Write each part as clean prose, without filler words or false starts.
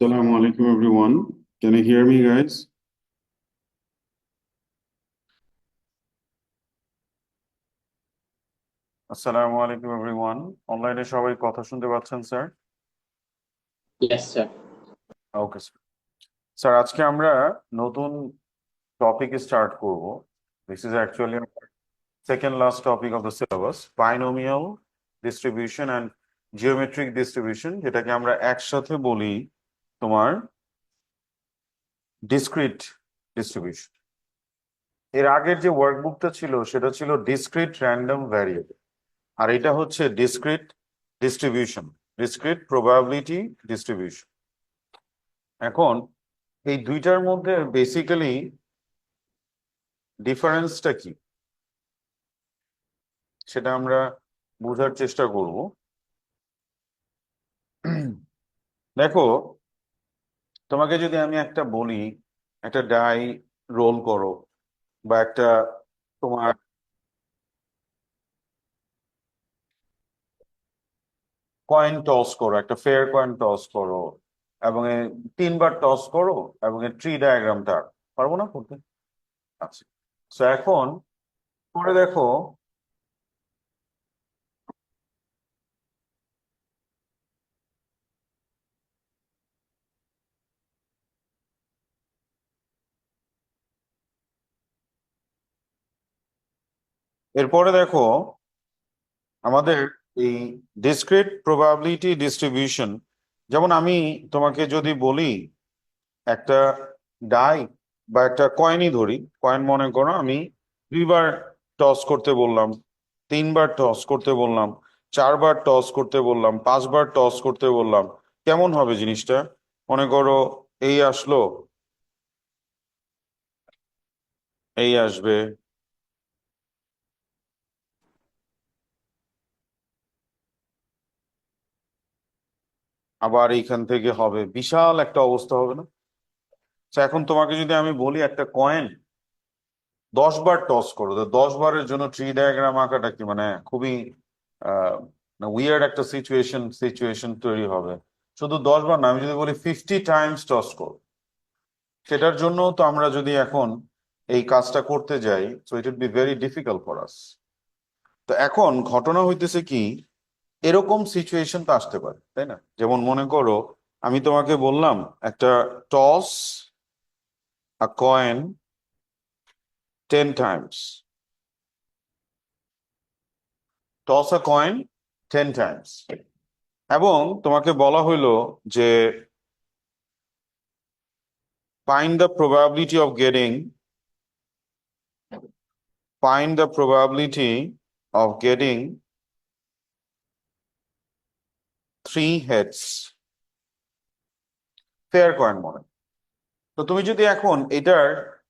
Assalamu alaikum everyone. Can you hear me guys? Assalamu alaikum everyone. অনলাইনে সবাই কথা শুনতে পাচ্ছেন sir? Yes, sir. Okay sir. Sir আজকে আমরা নতুন টপিক স্টার্ট করব। This is actually second last topic of the syllabus, binomial distribution and geometric distribution, যেটাকে আমরা একসাথে বলি তোমার discrete distribution। এর আগের যে ওয়ার্কবুকটা ছিল সেটা ছিল discrete random variable, আর এটা হচ্ছে discrete distribution, discrete probability distribution। এখন এই দুইটার মধ্যে বেসিক্যালি ডিফারেন্সটা কি সেটা আমরা বোঝার চেষ্টা করব। দেখো, তোমাকে যদি আমি একটা বলি একটা ডাই রোল করো, বা একটা তোমার কয়েন টস করো, একটা ফেয়ার কয়েন টস করো, এবং 3বার টস করো, এবং ট্রি ডায়াগ্রামটা পারবো না করতে? আচ্ছা, তো এখন পরে দেখো এরপরে দেখো আমাদের এই ডিসক্রিট প্রবাবিলিটি ডিস্ট্রিবিউশন, যেমন আমি তোমাকে যদি বলি একটা ডাই বা একটা কয়েনই ধরি, কয়েন মনে করো আমি 2বার টস করতে বললাম, 3বার টস করতে বললাম, 4বার টস করতে বললাম, 5বার টস করতে বললাম, কেমন হবে জিনিসটা? মনে করো এই আসলো, এই আসবে, আবার এইখান থেকে হবে, বিশাল একটা অবস্থা হবে না? তো এখন তোমাকে যদি আমি বলি একটা কয়েন 10বার টস করো, তো 10বারের জন্য ট্রি ডায়াগ্রাম আঁকাটা কি মানে খুবই উইয়ার্ড একটা সিচুয়েশন তৈরি হবে। শুধু 10বার না, আমি যদি বলি 50 টাইমস টস করো, সেটার জন্য তো আমরা যদি এখন এই কাজটা করতে যাই, so it would be very difficult for us. তো এখন ঘটনা হইতেছে কি, এরকম সিচুয়েশন তো আসতে পারে, তাই না? যেমন মনে করো আমি তোমাকে বললাম একটা টস আ কয়েন 10 টাইমস, টস আ কয়েন 10 টাইমস, এবং তোমাকে বলা হইলো যে find the probability of getting 3 heads, fair coin মনে। তো তুমি যদি এখন এটার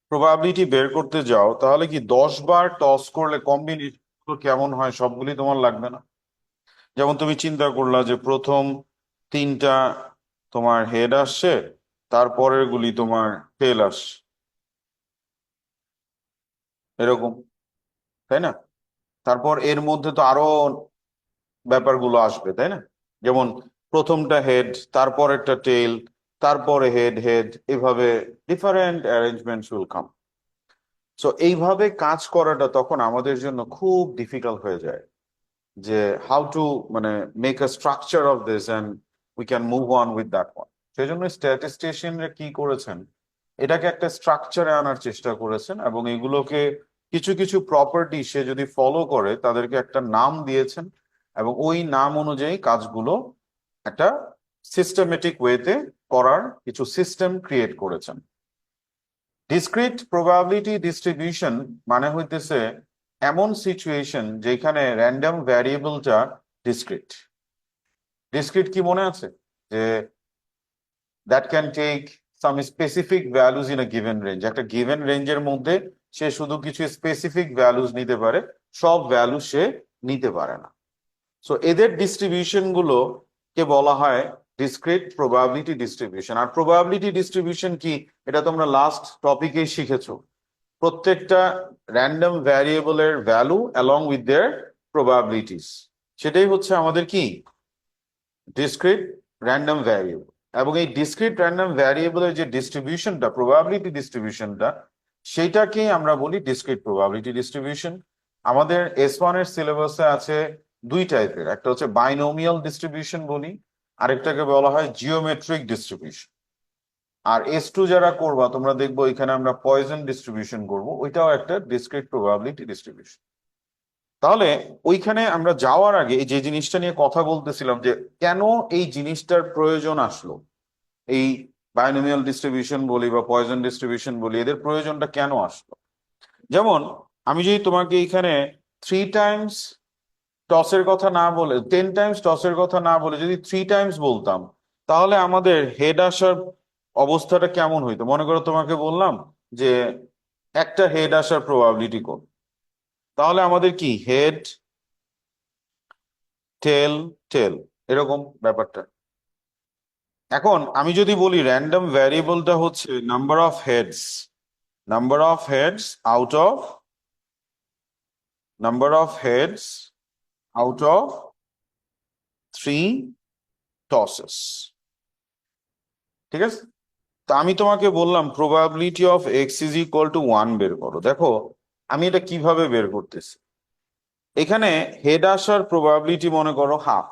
প্রবাবিলিটি বের করতে যাও, তাহলে কি 10বার টস করলে কম্বিনেশন কেমন হয় সবগুলি তোমার লাগবে না? যেমন তুমি চিন্তা করলা যে প্রথম 3টা তোমার হেড আসছে, তারপরের গুলি তোমার টেল আসছে, এরকম, তাই না? তারপর এর মধ্যে তো আরো ব্যাপারগুলো আসবে, তাই না? যেমন প্রথমটা হেড, তারপরেরটা টেল, তারপরে হেড হেড, এভাবে different arrangements will come. So এইভাবে কাজ করাটা তখন আমাদের জন্য খুব ডিফিকাল্ট হয়ে যায়, যে হাউ টু মানে make a structure of this and we can move on with that one. সেই জন্য স্ট্যাটিস্টিশিয়ানরা কি করেছেন, এটাকে একটা স্ট্রাকচারে আনার চেষ্টা করেছেন, এবং এগুলোকে কিছু কিছু প্রপার্টি সে যদি ফলো করে তাদেরকে একটা নাম দিয়েছেন, এবং ওই নাম অনুযায়ী কাজগুলো একটা সিস্টেমেটিক ওয়েতে করার কিছু সিস্টেম ক্রিয়েট করেছেন। ডিসক্রিট প্রবাবিলিটি ডিস্ট্রিবিউশন মানে হইতেছে এমন সিচুয়েশন যেখানে র্যান্ডম ভ্যারিয়েবলটা ডিসক্রিট। ডিসক্রিট কি মনে আছে? যে that can take some specific values in a given range, একটা গিভেন রেঞ্জের মধ্যে সে শুধু কিছু স্পেসিফিক ভ্যালুজ নিতে পারে, সব ভ্যালু সে নিতে পারে না। সো এদের ডিস্ট্রিবিউশন গুলো কে বলা হয় ডিসক্রিট প্রবাবিলিটি ডিস্ট্রিবিউশন। আর প্রবাবিলিটি ডিস্ট্রিবিউশন কি, এটা তোমরা লাস্ট টপিকেই শিখেছো। প্রত্যেকটা র্যান্ডম ভ্যারিয়েবলের value along with their probabilities, সেটাই হচ্ছে আমাদের কি ডিসক্রিট র্যান্ডম ভ্যারিয়েবল। এবং এই ডিসক্রিট র্যান্ডম ভ্যারিয়েবলের যে ডিস্ট্রিবিউশনটা, প্রবাবিলিটি ডিস্ট্রিবিউশনটা, সেইটাকেই আমরা বলি ডিসক্রিট প্রবাবিলিটি ডিস্ট্রিবিউশন। আমাদের S1 এর সিলেবাসে আছে দুই টাইপের, একটা হচ্ছে বাইনোমিয়াল ডিস্ট্রিবিউশন বলি, আরেকটাকে বলা হয় জিওমেট্রিক ডিস্ট্রিবিউশন। আর S2 যারা করবা তোমরা দেখবো এখানে আমরা পয়জন ডিস্ট্রিবিউশন করব, ওইটাও একটা ডিসক্রিট প্রবাবিলিটি ডিস্ট্রিবিউশন। তাহলে ওইখানে আমরা যাওয়ার আগে এই যে জিনিসটা নিয়ে কথা বলতেছিলাম যে কেন এই জিনিসটার প্রয়োজন আসলো, এই বাইনোমিয়াল ডিস্ট্রিবিউশন বলি বা পয়জন ডিস্ট্রিবিউশন বলি, এদের প্রয়োজনটা কেন আসলো। যেমন আমি যদি তোমাকে এখানে 3 টাইমস টসের কথা না বলে, 10 টাইমস টসের কথা না বলে যদি 3 টাইমস বলতাম, তাহলে আমাদের হেড আসার অবস্থাটা কেমন হইতো? মনে করো তোমাকে বললাম যে একটা হেড আসার প্রবাবিলিটি কত, তাহলে আমাদের কি হেড, টেল, টেল, এরকম ব্যাপারটা। এখন আমি যদি বলি র্যান্ডম ভ্যারিয়েবলটা হচ্ছে number of heads, number of heads out of, number of heads out of 3 tosses, ঠিক আছে? তা আমি তোমাকে বললাম probability of x is equal to 1 বের করো। দেখো আমি এটা কিভাবে বের করতেছি, এখানে হেড আসার প্রবাবিলিটি মনে করো হাফ,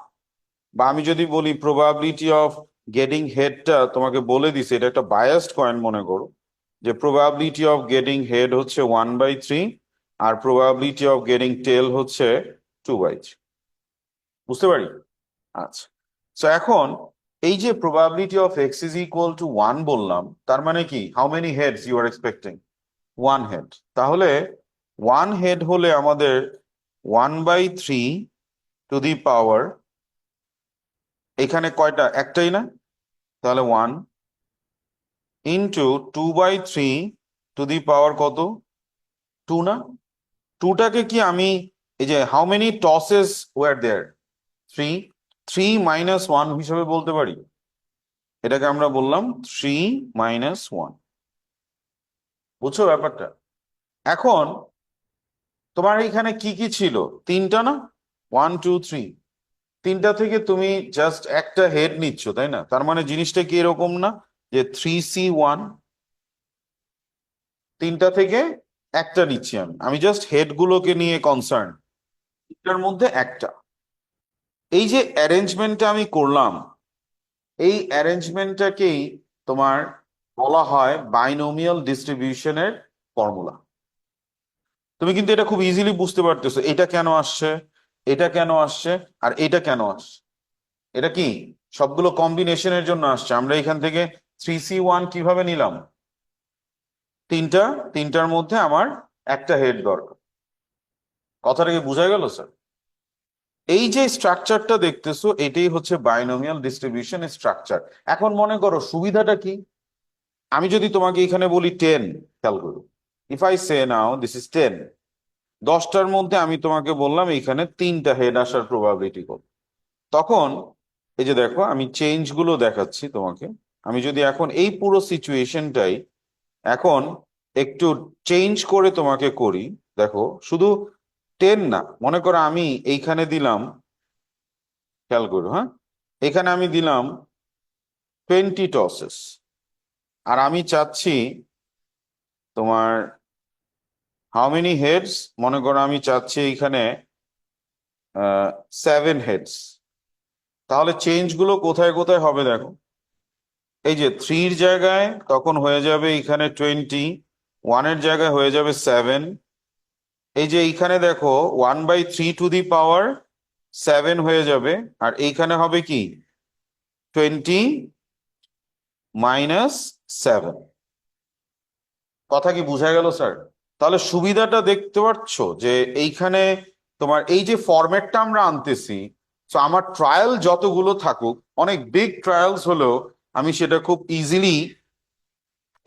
বা আমি যদি বলি প্রবাবিলিটি অফ গেটিং হেডটা তোমাকে বলে দিছে, এটা একটা বায়াসড কয়েন মনে করো, যে প্রবাবিলিটি অফ গেটিং হেড হচ্ছে 1/3 আর প্রবাবিলিটি অফ গেটিং টেল হচ্ছে 2/3। বুঝতে পারি? আচ্ছা, তো এখন এই যে probability of x is equal to 1 বললাম, তার মানে কি how many heads you are expecting? 1 head. তাহলে 1 হেড হলে আমাদের 1/3 টু দি পাওয়ার, এখানে কয়টা? একটাই না? তাহলে 1 ইন্টু 2/3 টু দি পাওয়ার কত? 2 না? 2টাকে কি আমি এই যে how many tosses were there, 3, 3 - 1 হিসেবে বলতে পারি। এটাকে আমরা বললাম 3 - 1। বুঝছো ব্যাপারটা? এখন তোমার এখানে কি কি ছিল? 3টা না? 1 2 3, 3টা থেকে তুমি জাস্ট একটা হেড নিচ্ছ, তাই না? তার মানে জিনিসটা কি এরকম না যে 3C1, 3টা থেকে একটা নিচ্ছি আমি, আমি জাস্ট হেড গুলোকে নিয়ে কনসার্ন, এটার মধ্যে একটা। এই যে অ্যারেঞ্জমেন্টটা আমি করলাম, এই অ্যারেঞ্জমেন্টটাকেই তোমার বলা হয় বাইনোমিয়াল ডিস্ট্রিবিউশনের ফর্মুলা। তুমি কিন্তু এটা খুব ইজিলি বুঝতে পারতেছো এটা কেন আসছে, এটা কেন আসছে, আর এটা কেন আসছে। এটা কি সবগুলো কম্বিনেশনের জন্য আসছে। আমরা এখান থেকে 3C1 কিভাবে নিলাম? তিনটা, তিনটার মধ্যে আমার একটা হেড দরকার। কথাটা কি বোঝা গেল স্যার? এই যে স্ট্রাকচারটা দেখতেছো এটাই হচ্ছে বাইনোমিয়াল ডিস্ট্রিবিউশন স্ট্রাকচার। এখন মনে করো সুবিধাটা কি, আমি যদি তোমাকে এখানে বলি 10, খেয়াল করো, if I say now this is 10, 10টার মধ্যে আমি তোমাকে বললাম এখানে 3টা হেড আসার প্রবাবিলিটি কত, তখন এই যে দেখো আমি চেঞ্জ গুলো দেখাচ্ছি তোমাকে। আমি যদি এখন এই পুরো সিচুয়েশনটাই এখন একটু চেঞ্জ করে তোমাকে করি, দেখো শুধু 10 না, মনে করো আমি এইখানে দিলাম, খেয়াল করো, হ্যাঁ, এখানে আমি দিলাম 20 টসেস, আর আমি চাচ্ছি তোমার হাউ মেনি হেডস, মনে করো আমি চাচ্ছি এইখানে 7 হেডস। তাহলে চেঞ্জ গুলো কোথায় কোথায় হবে দেখো, এই যে 3-র জায়গায় তখন হয়ে যাবে এখানে 20, 1-এর জায়গায় হয়ে যাবে 7, এই যে এইখানে দেখো 1/3 টু দি পাওয়ার 7 হয়ে যাবে, আর এইখানে হবে কি 20 - 7। কথা কি বোঝা গেল স্যার? তাহলে সুবিধাটা দেখতে পাচ্ছ যে এইখানে তোমার এই যে ফরম্যাটটা আমরা আনতেছি, তো আমার ট্রায়াল যতগুলো থাকুক, অনেক বিগ ট্রায়ালস হলেও আমি সেটা খুব ইজিলি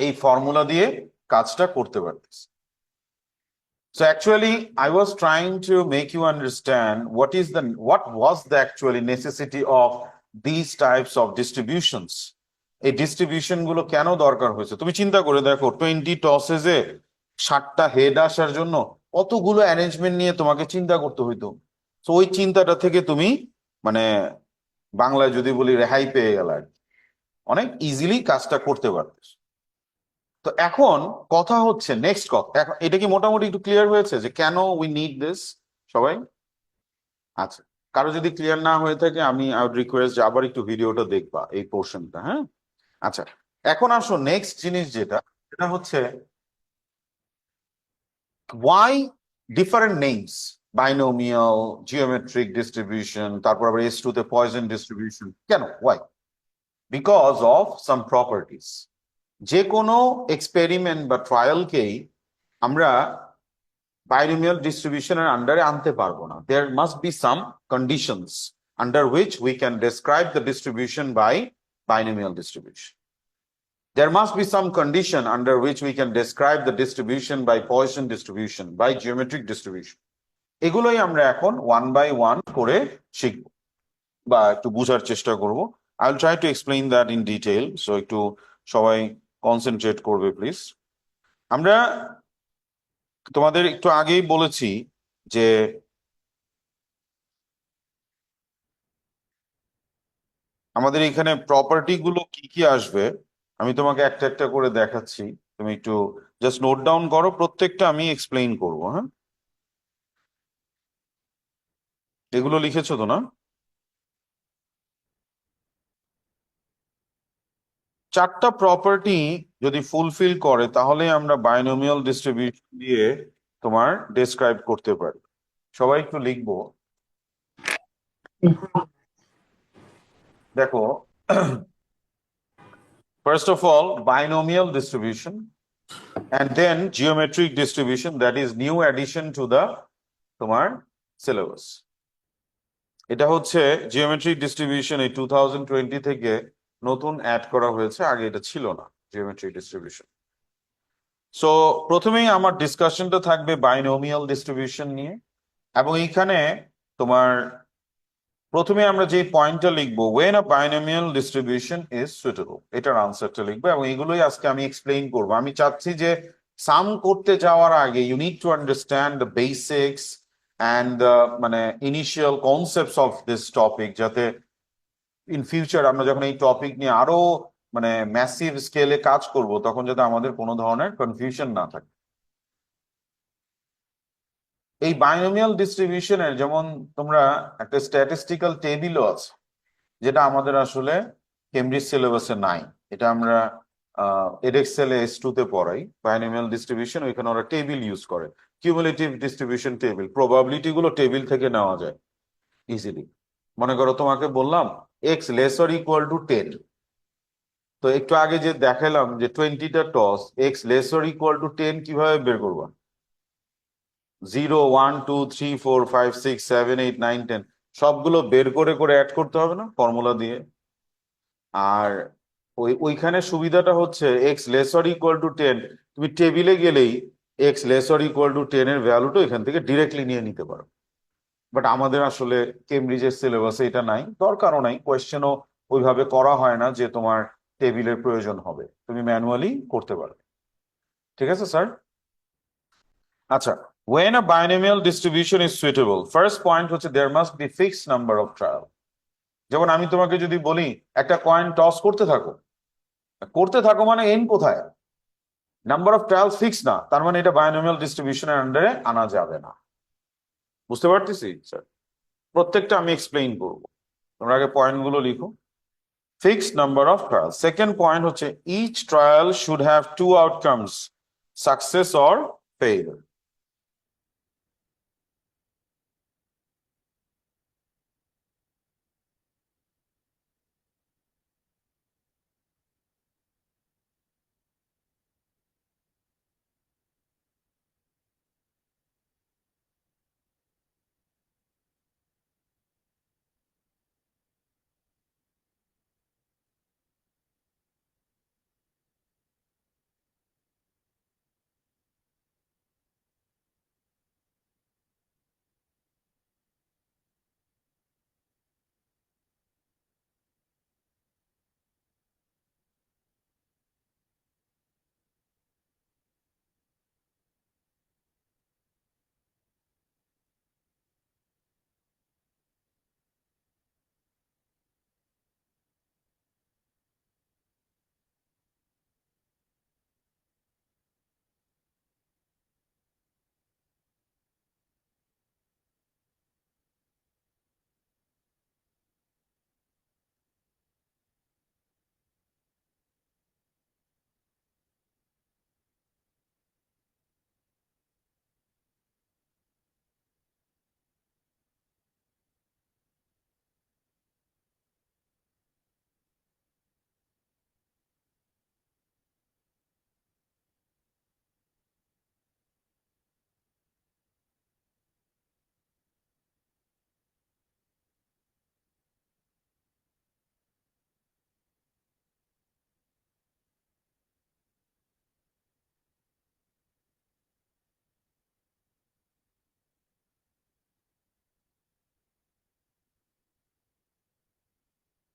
এই ফর্মুলা দিয়ে কাজটা করতে পারতেছি। So actually, I was trying to make you understand what was the actually necessity of these types of distributions. এই ডিস্ট্রিবিউশন গুলো কেন দরকার হয়েছে তুমি চিন্তা করে দেখো, 20 টসেসে 60টা হেড আসার জন্য কতগুলো অ্যারেঞ্জমেন্ট নিয়ে তোমাকে চিন্তা করতে হইতো। তো ওই চিন্তাটা থেকে তুমি মানে বাংলায় যদি বলি রেহাই পেয়ে গেল আর কি। অনেক ইজিলি কাজটা করতে পারতিস। তো এখন কথা হচ্ছে নেক্সট কথা, এখন এটা কি মোটামুটি একটু ক্লিয়ার হয়েছে যে কেন উই নিড দিস সবাই? আচ্ছা, কারো যদি ক্লিয়ার না হয়ে থাকে আমি আই উড রিকোয়েস্ট যে আবার একটু ভিডিওটা দেখবা এই পোর্শনটা, হ্যাঁ? আচ্ছা, এখন আসো নেক্সট জিনিস যেটা, সেটা হচ্ছে why different names, binomial, geometric distribution, তারপর আবার এস টু তে পয়জন ডিস্ট্রিবিউশন, কেন why? Because of some properties. যে কোনো এক্সপেরিমেন্ট বা ট্রায়ালকেই আমরা binomial distribution এর আন্ডারে আনতে পারবো না। There must be some conditions under which we can describe the distribution by binomial distribution. There must be some condition under which we can describe the distribution by Poisson distribution, by geometric distribution. এগুলোই আমরা এখন one by one করে শিখব বা একটু বোঝার চেষ্টা করব। I will try to explain that in detail, so একটু সবাই কনসেন্ট্রেট করবে প্লিজ। আমরা তোমাদের একটু আগেই বলেছি যে আমাদের এখানে প্রপার্টি গুলো কি কি আসবে, আমি তোমাকে একটা একটা করে দেখাচ্ছি। তুমি একটু জাস্ট নোট ডাউন করো, প্রত্যেকটা আমি এক্সপ্লেইন করবো, হ্যাঁ? এগুলো লিখেছো তো না? চারটা প্রপার্টি যদি ফুলফিল করে তাহলে আমরা বাইনোমিয়াল ডিস্ট্রিবিউশন দিয়ে তোমার ডেসক্রাইব করতে পারি। সবাই একটু লিখবো। দেখো, first of all binomial distribution, and then geometric distribution, that is new addition to the তোমার syllabus. এটা হচ্ছে জিওমেট্রিক ডিস্ট্রিবিউশন, এই 2020 থেকে নতুন অ্যাড করা হয়েছে, আগে এটা ছিল না জিওমেট্রিক ডিস্ট্রিবিউশন। সো প্রথমেই আমার ডিসকাশনটা থাকবে বাইনোমিয়াল ডিস্ট্রিবিউশন নিয়ে, এবং এইখানে তোমার প্রথমে আমরা যে পয়েন্টটা লিখবো, when a binomial distribution is suitable, এটার আনসারটা লিখবো, এবং এগুলোই আজকে আমি এক্সপ্লেইন করবো। আমি চাচ্ছি যে সাম করতে যাওয়ার আগে you need to understand the basics and মানে initial concepts of this topic, যাতে ইন ফিউচার আমরা যখন এই টপিক নিয়ে আরো মানে ম্যাসিভ স্কেলে কাজ করব তখন যাতে আমাদের কোনো ধরনের কনফিউশন না থাকে। এই বাইনোমিয়াল ডিস্ট্রিবিউশনের যেমন তোমরা একটা স্ট্যাটিস্টিক্যাল টেবিলও আছে, যেটা আমাদের আসলে কেমব্রিজ সিলেবাসে নাই। এটা আমরা এডেক্সেল এস টু তে পড়াই বাইনোমিয়াল ডিস্ট্রিবিউশন, ওইখানে ওরা টেবিল ইউজ করে, কিউমুলেটিভ ডিস্ট্রিবিউশন টেবিল। প্রবাবিলিটি গুলো টেবিল থেকে নেওয়া যায় ইজিলি। মনে করো তোমাকে বললাম x less or equal to 10, তো একটু আগে যে দেখালাম যে 20টা toss, x less or equal to 10 কিভাবে বের করবা? 0 1 2 3 4 5 6 7 8 9 10 সবগুলো বের করে করে অ্যাড করতে হবে না ফর্মুলা দিয়ে? আর ওইখানে সুবিধাটা হচ্ছে x less or equal to 10, তুমি টেবিলে গেলেই x less or equal to 10 এর ভ্যালুটা এখান থেকে ডিরেক্টলি নিয়ে নিতে পারো। বাট আমাদের আসলে কেমব্রিজের সিলেবাসে এটা নাই, দরকারও নাই, কোয়েশ্চেনও ওইভাবে করা হয় না যে তোমার টেবিলের প্রয়োজন হবে, তুমি ম্যানুয়ালি করতে পারো। ঠিক আছে স্যার? আচ্ছা, when a binomial distribution is suitable, first point হচ্ছে there must be fixed number of trial. যেমন আমি তোমাকে যদি বলি একটা কয়েন টস করতে থাকো, করতে থাকো মানে এন কোথায়? নাম্বার অফ ট্রায়াল ফিক্স না, তার মানে এটা বায়োনোমিয়াল ডিস্ট্রিবিউশনের আন্ডারে আনা যাবে না। বুঝতে পারতেছি স্যার? প্রত্যেকটা আমি এক্সপ্লেইন করবো, তোমরা আগে পয়েন্ট গুলো লিখো। Fixed number of trial. Second point হচ্ছে each trial should have two outcomes, success or failure.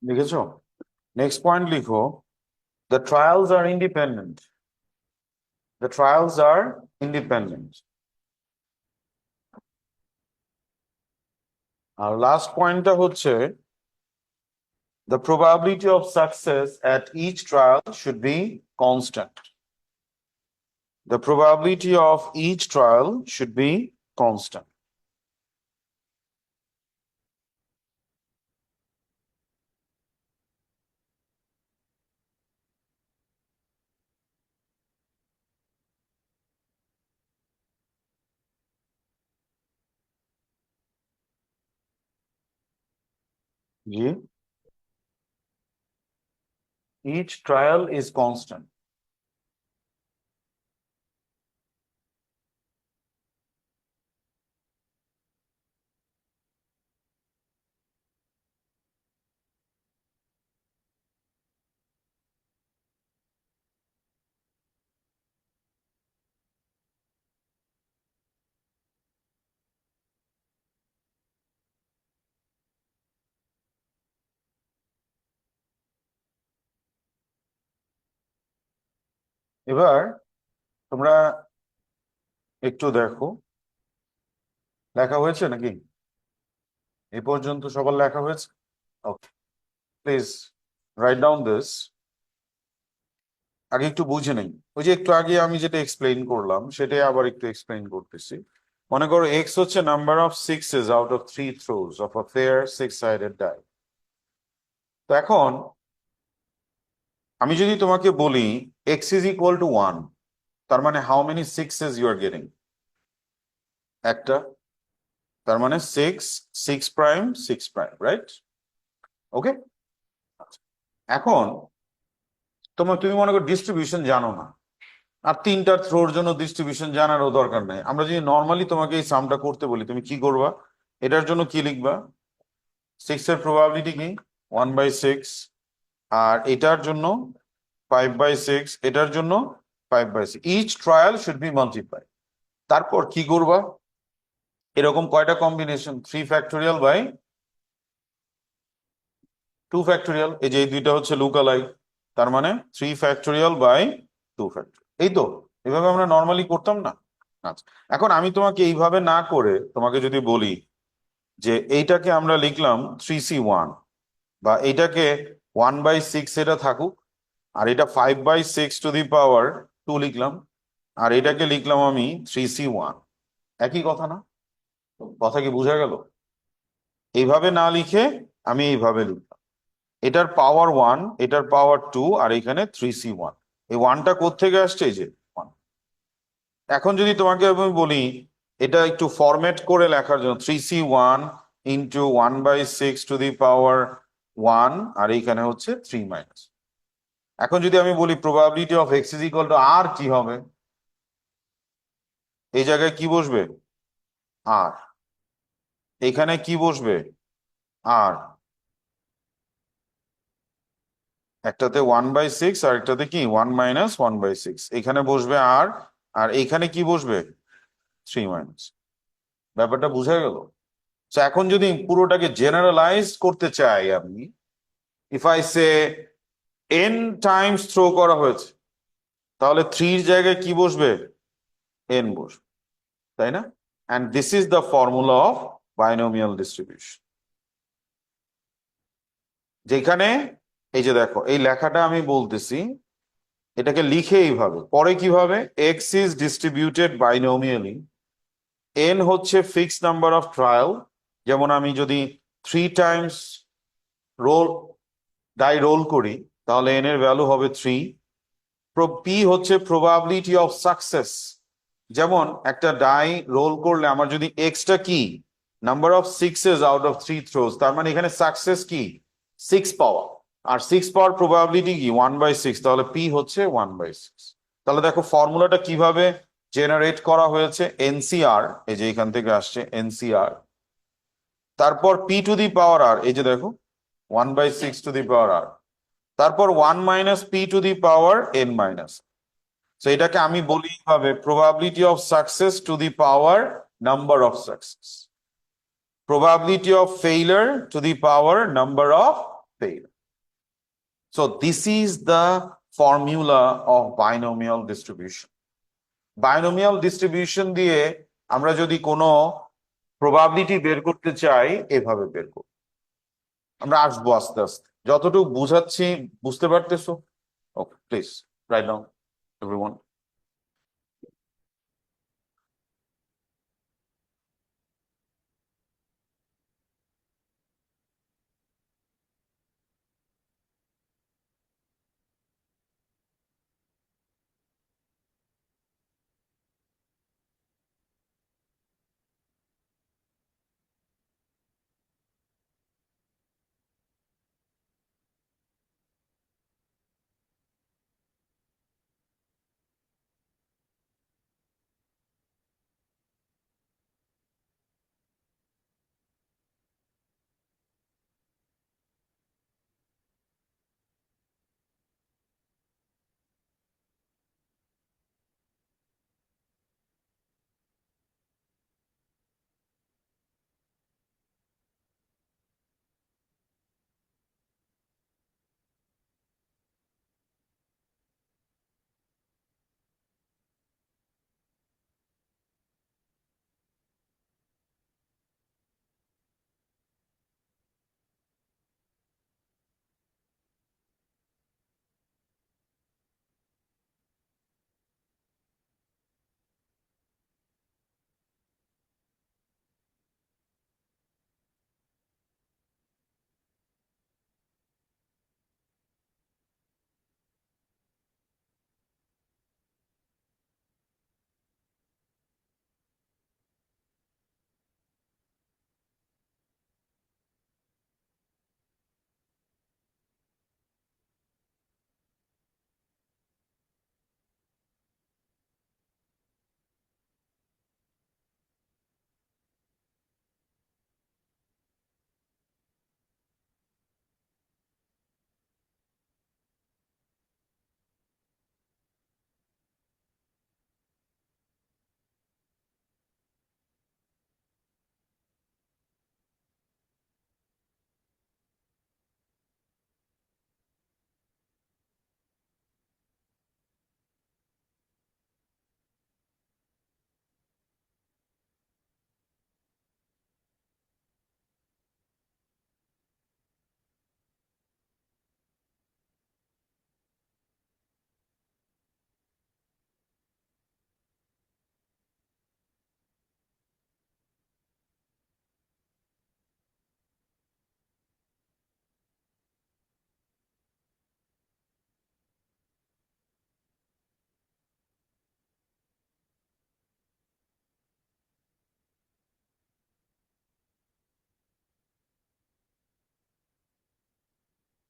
লিখেছো? নেক্সট পয়েন্ট লিখো, the trials are independent. The trials are independent. আর লাস্ট পয়েন্টটা হচ্ছে, the probability of success at each trial should be constant. The probability of each trial should be constant. G, each trial is constant. এবার তোমরা একটু দেখো, লেখা হয়েছে নাকি? এই পর্যন্ত সবার লেখা হয়েছে? ওকে, প্লিজ রাইট ডাউন দিস। আগে একটু বুঝে নেই, ওই যে একটু আগে আমি যেটা এক্সপ্লেইন করলাম সেটাই আবার একটু এক্সপ্লেইন করতেছি। মনে করো এক্স হচ্ছে number of sixes out of 3 throws of a fair 6-sided die. তো এখন আমি যদি তোমাকে বলি এক্স ইজ ইকুয়াল টু 1, তার মানে how many sixes you are getting? একটা, তার মানে 6 প্রাইম 6 প্রাইম, রাইট? ওকে, এখন তুমি মনে করো ডিস্ট্রিবিউশন জানো না, আর 3টা থ্রোর জন্য ডিস্ট্রিবিউশন জানারও দরকার নাই। আমরা যদি নর্মালি তোমাকে এই সামটা করতে বলি, তুমি কি করবা? এটার জন্য কি লিখবা? 6 এর প্রবাবিলিটি কি? 1/6। আর এটার জন্য 5/6, এটার জন্য 5/6। Each trial should be multiply. তারপর কি করবা? এরকম কয়টা কম্বিনেশন? 3 factorial by 2 factorial. এই যে এই দুইটা হচ্ছে লুকালাই, তার মানে 3 ফ্যাক্টোরিয়াল বাই 2 ফ্যাক্টোরিয়াল। এই তো, এভাবে আমরা নর্মালি করতাম না? আচ্ছা, এখন আমি তোমাকে এইভাবে না করে তোমাকে যদি বলি যে এইটাকে আমরা লিখলাম 3C1, বা এইটাকে 1/6 এটা থাকুক, আর এটা 5/6 টু দি পাওয়ার 2 লিখলাম, আর এটাকে লিখলাম আমি 3C1, একই কথা না? কথা কি বোঝা গেল? এইভাবে না লিখে আমি এইভাবে লিখলাম, এটার পাওয়ার 1, এটার পাওয়ার 2, আর এখানে 3C1। এই 1টা কোত্থেকে আসছে? এই যে 1। এখন যদি তোমাকে আমি বলি এটা একটু ফরম্যাট করে লেখার জন্য, 3C1 ইন্টু 1/6 টু দি পাওয়ার 1, আর এইখানে হচ্ছে 3 - এখন যদি আমি বলি probability of x is equal to r, কি হবে? এই জায়গায় কি বসবে? আর। এখানে কি বসবে? আর। একটাতে 1/6 আর একটাতে কি 1 - 1/6, এখানে বসবে আর। আর এইখানে কি বসবে? 3 - ব্যাপারটা বুঝা গেল? তো এখন যদি পুরোটাকে জেনারেলাইজ করতে চাই আমি, if I say n times throw করা হয়েছে, তাহলে 3 জায়গায় কি বসবে? n বসবে, তাই না? And this is the formula of binomial distribution. যেখানে এই যে দেখো এই লেখাটা আমি বলতেছি, এটাকে লিখে এইভাবে, পরে কিভাবে? এক্স ইজ ডিস্ট্রিবিউটেড বাইনোমিয়ালি, n হচ্ছে ফিক্সড নাম্বার অফ ট্রায়াল। যেমন আমি যদি 3 টাইমস ডাই রোল করি, তাহলে n এর ভ্যালু হবে 3। পি হচ্ছে প্রবাবিলিটি অফ সাকসেস। যেমন একটা ডাই রোল করলে আমার যদি এক্সটা কি, number of sixes out of 3 throws, তার মানে এখানে সাকসেস কি 6 পাওয়া, আর 6 পাওয়ার প্রবাবিলিটি কি 1/6, তাহলে পি হচ্ছে 1/6। তাহলে দেখো ফর্মুলাটা কিভাবে জেনারেট করা হয়েছে, এনসিআর, এই যে এখান থেকে আসছে এনসিআর, তারপর পি টু দি পাওয়ার আর, এই যে দেখো 1/6 টু দি পাওয়ার আর, তারপর 1 - P to the power n-। তো এটাকে আমি বলি এইভাবে, probability of success to the power number of success, probability of failure two the power number of fail. So this is the formula of binomial distribution. Binomial distribution দিয়ে আমরা যদি কোনো probability বের করতে চাই এভাবে বের করব। আমরা আসবো আস্তে আস্তে, যতটুকু বুঝাচ্ছি বুঝতে পারতেছো? ওকে, প্লিজ রাইট ডাউন এভরিওয়ান।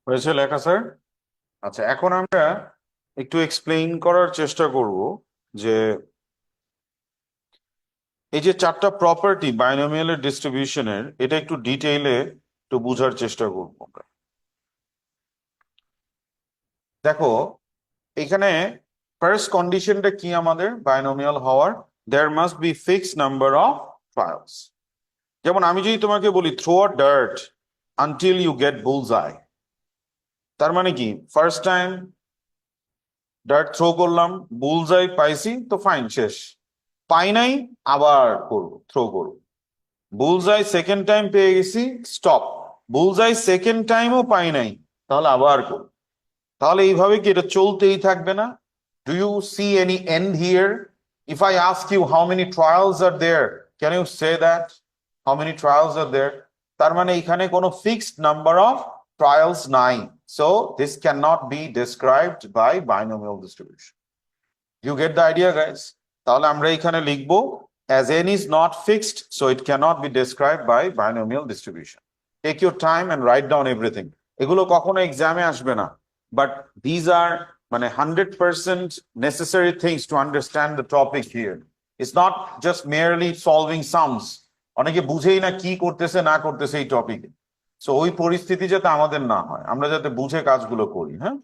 হয়েছে লেখা স্যার? আচ্ছা, এখন আমরা একটু এক্সপ্লেইন করার চেষ্টা করব যে এই যে চারটা প্রপার্টি বাইনোমিয়ালের ডিস্ট্রিবিউশনের, এটা একটু ডিটেইলে একটু বোঝার চেষ্টা করব আমরা। দেখো, এখানে ফার্স্ট কন্ডিশনটা কি আমাদের বাইনোমিয়াল হওয়ার? There must be fixed number of trials. যেমন আমি যদি তোমাকে বলি throw a dart until you get bull's eye, তার মানে কি ফার্স্ট টাইম ডার্ট থ্রো করলাম, বুলস আই পাইছি, তো ফাইন, শেষ। পাই নাই, আবার করবো, থ্রো করবো। বুলস-আই সেকেন্ড টাইম পেয়ে গেছি, স্টপ। বুলস-আই সেকেন্ড টাইমও পাই নাই, তাহলে আবার করব। তাহলে এইভাবে কি এটা চলতেই থাকবে না? Do you see any end here? If I ask you how many trials are there, can you say that how many trials are there? তার মানে এখানে কোনো ফিক্সড নাম্বার অফ ট্রায়ালস নাই, so this can not be described by binomial distribution. You get the idea guys? তাহলে আমরা এখানে লিখবো as n is not fixed, so it cannot be described by binomial distribution. Take your time and write down everything. এগুলো কখনো এক্সামে আসবে না, but these are মানে 100% necessary things to understand the topic here. It's not just merely solving sums. অনেকে বুঝেই না কি করতেছে না করতেছে এই টপিকে। সো ওই পরিস্থিতি যাতে আমাদের না হয়, আমরা যাতে বুঝে কাজগুলো করি। হ্যাঁ,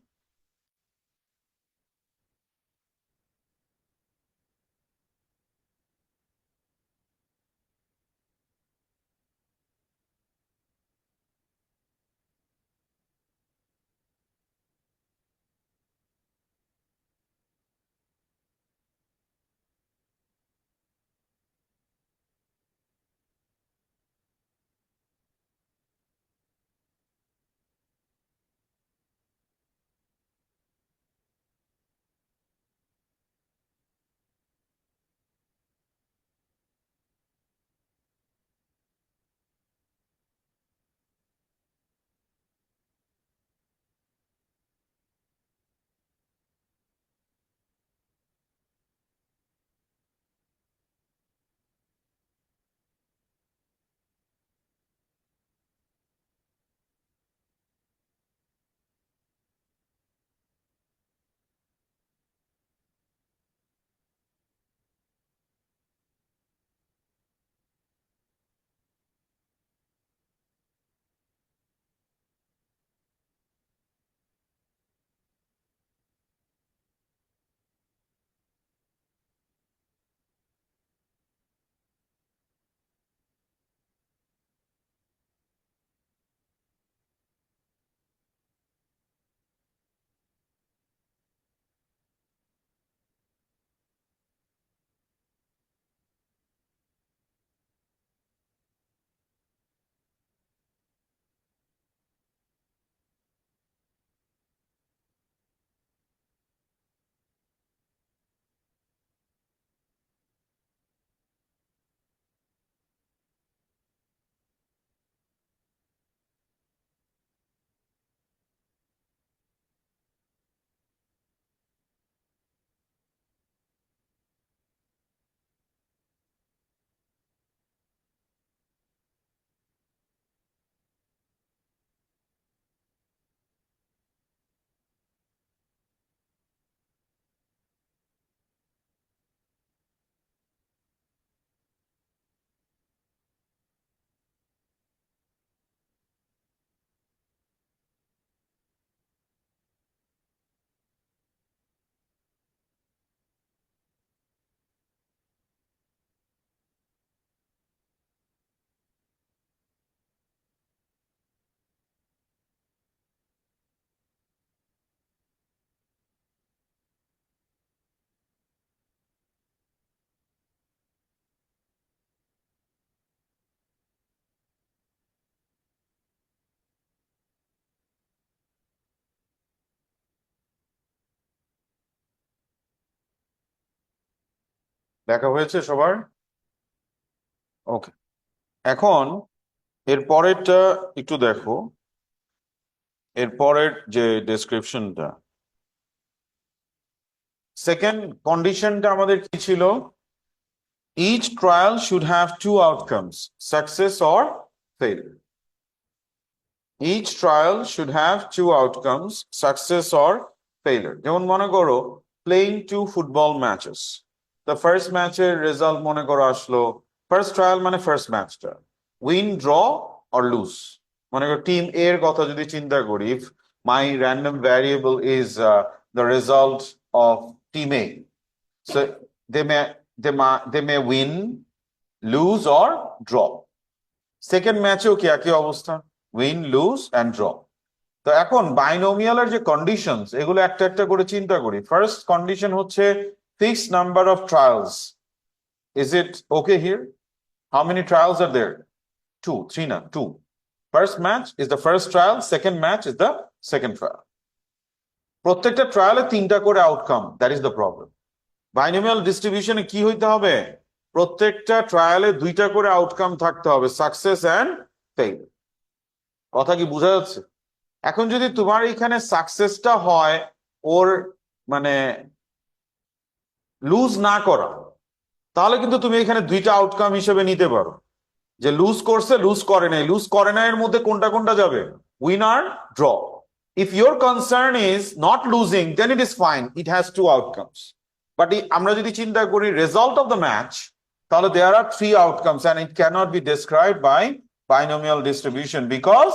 দেখা হয়েছে সবার? ওকে, এখন এর পরেরটা একটু দেখো। এর পরের যে ডেসক্রিপশনটা, সেকেন্ড কন্ডিশনটা আমাদের কি ছিল? Each trial should have two outcomes, success or fail. Each trial should have two outcomes, success or failure. যেমন মনে করো playing two football matches, the first ম্যাচের রেজাল্ট মনে করো আসলো, ফার্স্ট ট্রায়াল মানে ফার্স্ট ম্যাচটা, উইন, ড্র অর লুজ। মনে করো টিম এ এর কথা যদি চিন্তা করি, if my random variable is the result of team A, so they may they may win, loose or draw. Second ম্যাচেও কি একই অবস্থা, উইন, লুজ অ্যান্ড ড্র। তো এখন বাইনোমিয়ালের যে কন্ডিশনস, এগুলো একটা একটা করে চিন্তা করি। ফার্স্ট কন্ডিশন হচ্ছে fixed number of trials. Is it okay here? How many trials are there? Two, three না, two. First match is the first trial, second match is the second trial. প্রত্যেকটা ট্রায়ালে তিনটা করে outcome, that is the problem. Binomial ডিস্ট্রিবিউশনে কি হইতে হবে? প্রত্যেকটা ট্রায়ালে দুইটা করে আউটকাম থাকতে হবে, সাকসেস অ্যান্ড ফেল। কথা কি বোঝা যাচ্ছে? এখন যদি তোমার এখানে সাকসেসটা হয় ওর মানে লুজ না করা, তাহলে কিন্তু তুমি এখানে দুইটা আউটকাম হিসেবে নিতে পারো, যে লুজ করছে, লুজ করে নাই। লুজ করে নাই এর মধ্যে কোনটা কোনটা যাবে? Winner, draw. If your concern is not losing, then it is fine, it has two outcomes. But আমরা যদি চিন্তা করি রেজাল্ট অফ দ্য ম্যাচ, তাহলে there are three outcomes and it cannot be described by binomial distribution, because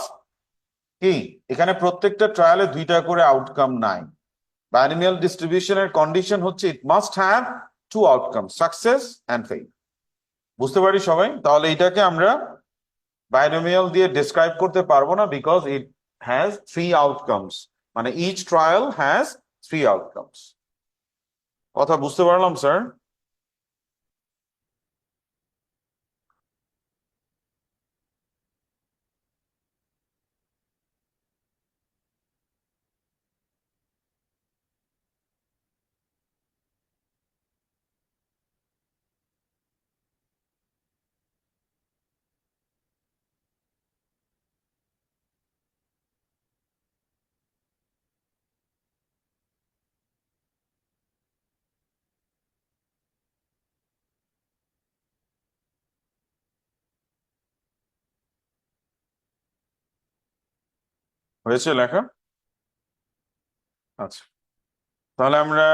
কি এখানে প্রত্যেকটা ট্রায়ালে দুইটা করে আউটকাম নাই। বাইনোমিয়াল ডিস্ট্রিবিউশনের কন্ডিশন হচ্ছে it must have to outcome, success and fail. বুঝতে পারি সবাই? তাহলে এটাকে আমরা বাইনোমিয়াল দিয়ে ডিসক্রাইব করতে পারবো না, because it has three outcomes, মানে each trial has three outcomes. কথা বুঝতে পারলাম স্যার? হয়েছে লেখা? আচ্ছা, তাহলে আমরা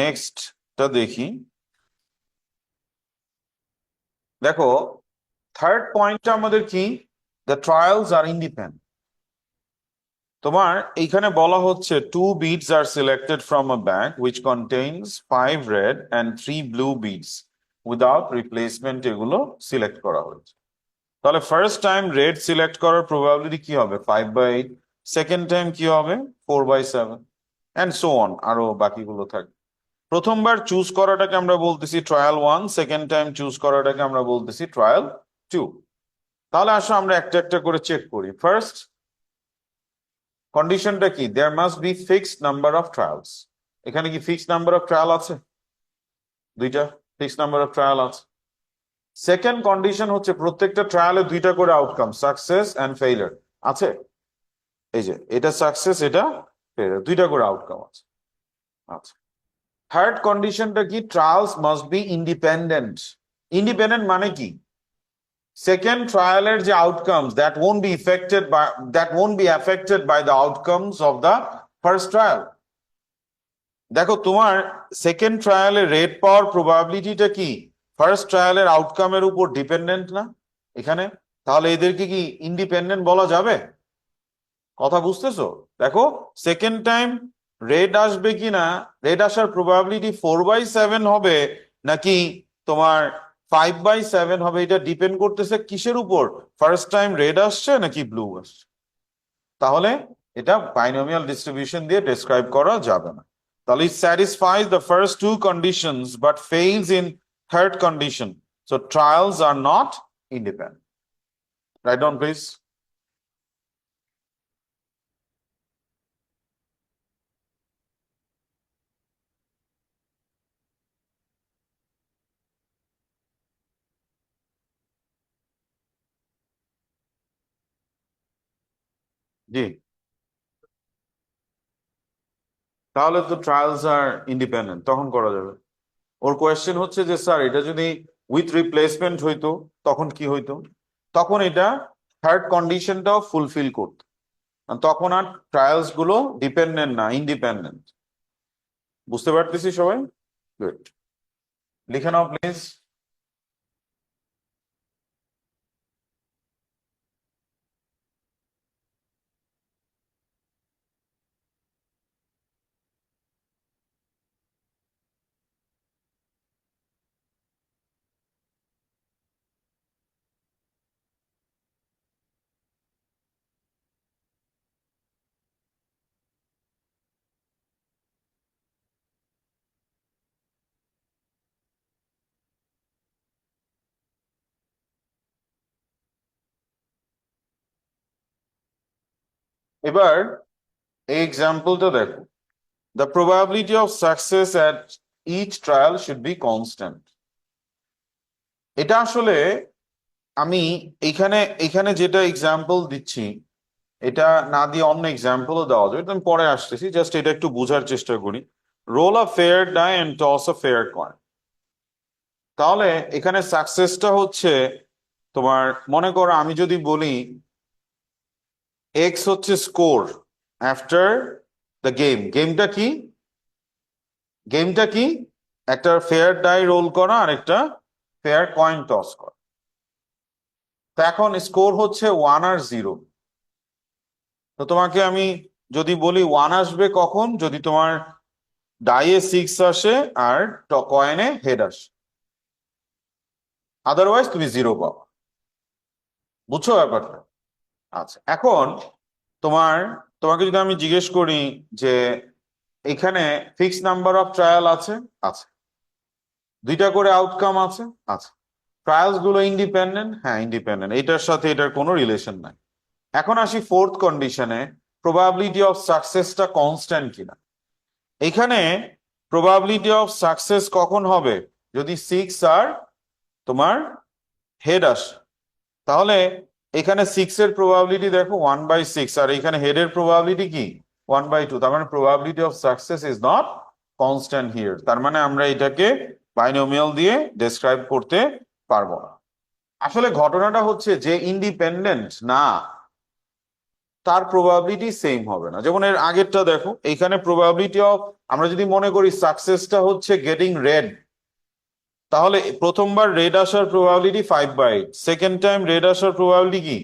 নেক্সটটা দেখি। দেখো, থার্ড পয়েন্টটা আমাদের কি? The trials are independent. তোমার এইখানে বলা হচ্ছে two beads are selected from a bag which contains 5 red and 3 blue beads without replacement, এগুলো সিলেক্ট করা হয়েছে। তাহলে ফার্স্ট টাইম রেড সিলেক্ট করার প্রবাবিলিটি কি হবে? 5/8। সেকেন্ড টাইম কি হবে? 4/7, অ্যান্ড সো অন, আরো বাকিগুলো থাকে। প্রথমবার চুজ করাটাকে আমরা বলতেছি ট্রায়াল 1, সেকেন্ড টাইম চুজ করাটাকে আমরা বলতেছি ট্রায়াল 2। তাহলে আসো আমরা একটা একটা করে চেক করি। ফার্স্ট কন্ডিশনটা কি? There must be fixed number of trials. এখানে কি ফিক্সড নাম্বার অফ ট্রায়াল আছে? দুইটা ফিক্সড নাম্বার অফ ট্রায়াল আছে। সেকেন্ড কন্ডিশন হচ্ছে প্রত্যেকটা ট্রায়ালে দুইটা করে আউটকাম, সাকসেস অ্যান্ড ফেইলিয়ার আছে। এই যে এটা সাকসেস, এটা ফেইলিয়ার, দুইটা করে আউটকাম আছে। আচ্ছা, থার্ড কন্ডিশনটা কি? Trials must be independent. Independent মানে কি? সেকেন্ড ট্রায়ালের যে outcomes, that won't be affected by the outcomes of the first trial. দেখো, তোমার সেকেন্ড ট্রায়ালে রেট পাওয়ার প্রবাবিলিটিটা কি ফার্স্ট ট্রায়ালের আউটকামের উপর ডিপেন্ডেন্ট না এখানে? তাহলে এদেরকে কি ইন্ডিপেন্ডেন্ট বলা যাবে? কথা বুঝতেছো? দেখো, সেকেন্ড টাইম রেড আসবে কি না, রেড আসার প্রবাবিলিটি 4/7 হবে নাকি তোমার 5/7 হবে, এটা ডিপেন্ড করতেছে কিসের উপর? ফার্স্ট টাইম রেড আসছে নাকি ব্লু আসছে। তাহলে এটা বাইনোমিয়াল ডিস্ট্রিবিউশন দিয়ে ডেসক্রাইব করা যাবে না। তাহলে it satisfies the first two conditions but fails in third condition, so trials are not independent. Write down please. জি, তাহলে তো ট্রায়ালস আর ইন্ডিপেন্ডেন্ট, তখন করা যাবে। ওর কোয়েশ্চেন হচ্ছে যে স্যার এটা যদি উইথ রিপ্লেসমেন্ট হইতো তখন কি হইতো, তখন এটা থার্ড কন্ডিশনটাও ফুলফিল করতো, আর তখন আর ট্রায়ালস গুলো ডিপেন্ডেন্ট না, ইন্ডিপেন্ডেন্ট। বুঝতে পারতেছি সবাই? গুড, লিখে নাও প্লিজ। এবার এই এক্সাম্পলটা দেখো, the probability of success at each trial should be constant. এটা আসলে আমি এখানে এখানে যেটা এক্সাম্পল দিচ্ছি, এটা না দিয়ে অন্য এক্সাম্পলও দেওয়া যাবে, এটা আমি পরে আসতেছি, জাস্ট এটা একটু বোঝার চেষ্টা করি। Roll a fair die and toss a fair coin. তাহলে এখানে সাকসেসটা হচ্ছে তোমার, মনে করো আমি যদি বলি এক্স হচ্ছে স্কোর আফটার দ্য গেম। গেমটা কি? গেমটা কি? একটা ফেয়ার ডাই রোল করা আর একটা ফেয়ার কয়েন টস করা। তো এখন স্কোর হচ্ছে 1 আর 0। তো তোমাকে আমি যদি বলি 1 আসবে কখন, যদি তোমার ডাইয়ে 6 আসে আর কয়েনে হেড আসে, আদারওয়াইজ তুমি 0 পাবা। বুঝছো ব্যাপারটা? আচ্ছা, এখন তোমার তোমাকে যদি আমি জিজ্ঞেস করি যে এখানে ফিক্স নাম্বার অফ ট্রায়াল আছে, আছে, 2টা করে আউটকাম আছে, আছে, ট্রায়ালস গুলো ইন্ডিপেন্ডেন্ট, হ্যাঁ ইন্ডিপেন্ডেন্ট, এটার সাথে এটার কোনো রিলেশন নাই। এখন আসি ফোর্থ কন্ডিশনে, প্রবাবিলিটি অফ সাকসেসটা কনস্ট্যান্ট কিনা। এখানে প্রবাবিলিটি অফ সাকসেস কখন হবে? যদি 6 আর তোমার হেড আসে। তাহলে এখানে 6 এর প্রবাবিলিটি দেখো 1/6, আর এখানে হেডের প্রবাবিলিটি কি 1/2। তার মানে probability of success is not constant here. তার মানে আমরা এটাকে বাইনোমিয়াল দিয়ে ডেসক্রাইব করতে পারবো না। আসলে ঘটনাটা হচ্ছে যে ইন্ডিপেন্ডেন্ট না, তার প্রবাবিলিটি সেম হবে না। যেমন এর আগেরটা দেখো, এখানে প্রবাবিলিটি অফ, আমরা যদি মনে করি সাকসেসটা হচ্ছে গেটিং রেড, তাহলে প্রথমবার রেড আসার প্রবাবিলিটি 5/8, সেকেন্ড টাইম রেড আসার প্রবাবিলিটি কি